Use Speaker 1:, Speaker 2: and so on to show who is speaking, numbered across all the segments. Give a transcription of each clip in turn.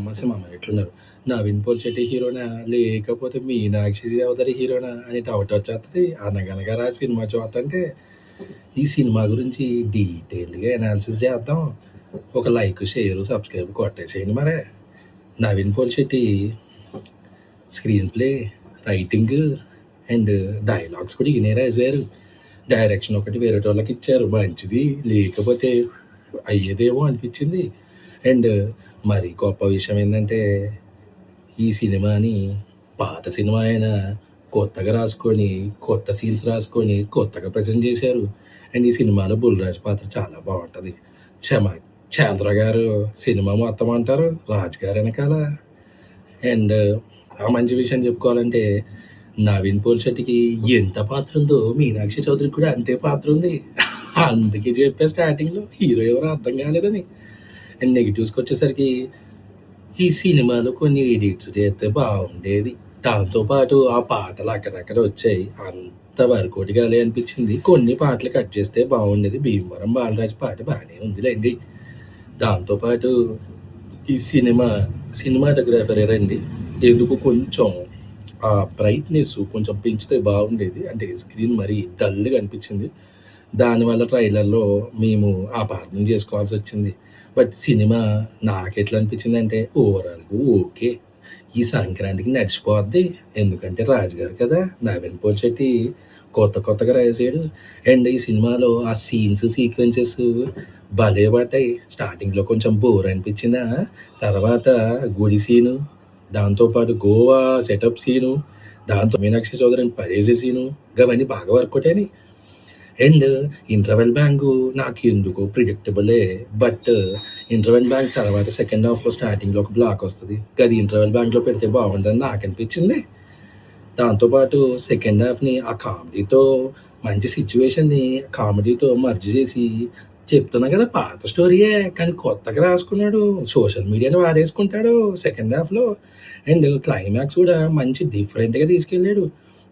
Speaker 1: తమాషా మామ ఎట్లున్నారు? 'నవీన్ పోలిశెట్టి' హీరోనా? లేకపోతే 'మీనాక్షి చౌదరి' హీరోనా? అని డౌట్ వచ్చేస్తది. 'అనగనగా' సినిమా చూస్తంటే ఈ సినిమా గురించి డీటెయిల్డ్‌గా అనాలిసిస్ చేద్దాం. ఒక లైక్, షేర్, సబ్స్క్రైబ్ కొట్టేసేయండి మరే. 'Naveen Polishetty' screen play, writing and dialogues కూడా ఈయనే రాశారు. డైరెక్షన్ ఒకటి వేరేటోళ్ళకి ఇచ్చారు. మంచిది లేకపోతే అయ్యేదేమో అనిపించింది. అండ్ మరి గొప్ప విషయం ఏంటంటే ఈ సినిమాని పాత సినిమా అయినా కొత్తగా రాసుకొని, కొత్త సీన్స్ రాసుకొని, కొత్తగా ప్రెజెంట్ చేశారు. అండ్ ఈ సినిమాలో బుల్‌రాజ్ పాత్ర చాలా బావుంటది. క్షమ చంద్ర గారు సినిమా మొత్తం అంటారు. రాజు గారు ఎనకాల. అండ్ ఆ మంచి విషయం చెప్పుకోవాలంటే 'నవీన్ పోలిశెట్టి'కి ఎంత పాత్ర ఉందో 'మీనాక్షి చౌదరికి' కూడా అంతే పాత్ర ఉంది. అందుకే చెప్పా స్టార్టింగ్‌లో హీరో ఎవరో అర్థం కాలేదని. అండ్ నెగెటివ్స్‌కొచ్చేసరికి ఈ సినిమాలో కొన్ని ఎడిట్స్ చేస్తే బాగుండేది. దాంతో పాటు ఆ పాటలు అక్కడక్కడ వచ్చాయి. అంత వర్కౌట్ కాలే అనిపించింది. కొన్ని పాటలు కట్ చేస్తే బాగుండేది. 'భీమవరం బాలరాజు' పాట బాగానే ఉందిలేండి. దాంతో పాటు ఈ సినిమాటోగ్రాఫరే రండి ఎందుకు కొంచెం ఆ బ్రైట్‌నెస్ కొంచెం పెంచితే బాగుండేది. అంటే స్క్రీన్ మరీ డల్‌గా అనిపించింది. దానివల్ల ట్రైలర్‌లో మేము అపార్థం చేసుకోవాల్సొచ్చింది. బట్ సినిమా నాకెట్లా అనిపించిందంటే ఓవరాల్‌గా ఓకే. ఈ సంక్రాంతికి నడిచిపోద్ది. ఎందుకంటే రాజుగారు కదా! 'నవీన్ పోలిశెట్టి' కొత్తగా రాసాడు. అండ్ ఈ సినిమాలో ఆ సీన్స్, సీక్వెన్సెస్ భలే పడ్డాయి. స్టార్టింగ్‌లో కొంచెం బోర్ అనిపించినా, తర్వాత గుడి సీను, దాంతో పాటు గోవా సెటప్ సీను, దాంతో మీనాక్షి చౌదరిని పడేసే సీను గవన్నీ బాగా వర్కౌట్ అయినాయి. అండ్ ఇంటర్వెల్ బ్యాంగు నాకెందుకో ప్రిడిక్టబులే. బట్ ఇంటర్వెల్ బ్యాంక్ తర్వాత సెకండ్ హాఫ్‌లో స్టార్టింగ్‌లో ఒక బ్లాక్ వస్తది. గది ఇంటర్వెల్ బ్యాంక్‌లో పెడితే బాగుండని నాకనిపించింది. దాంతో పాటు సెకండ్ హాఫ్‌ని ఆ కామెడీతో మంచి సిట్యుయేషన్‌ని కామెడీతో మర్జ్ చేసి చెప్తున్నా కదా! పాత స్టోరీయే. కానీ కొత్తగా రాసుకున్నాడు. సోషల్ మీడియాని వాడేసుకుంటాడు సెకండ్ హాఫ్‌లో. అండ్ క్లైమాక్స్ కూడా మంచి డిఫరెంట్‌గా తీసుకెళ్ళాడు.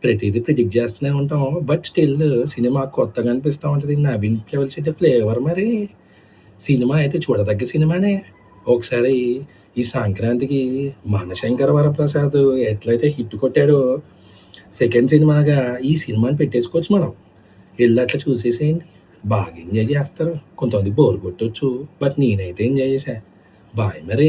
Speaker 1: ప్రతీదీ ప్రిడిక్ట్ చేస్తూనే ఉంటాం. బట్ స్టిల్ సినిమా కొత్తగా అనిపిస్తా ఉంటది. 'నవీన్ పోలిశెట్టి' ఫ్లేవర్ మరి. సినిమా అయితే చూడదగ్గ సినిమానే. ఒకసారి ఈ సంక్రాంతికి 'మనశంకర వరప్రసాద్' ఎట్లయితే హిట్ కొట్టాడో సెకండ్ సినిమాగా ఈ సినిమాని పెట్టేసుకోవచ్చు మనం. ఎళ్లి అట్లా చూసేసేయండి. బాగా ఎంజాయ్ చేస్తారు. కొంతమందికి బోర్ కొట్టొచ్చు. బట్ నేనైతే ఎంజాయ్ చేశా. బాయ్ మరి.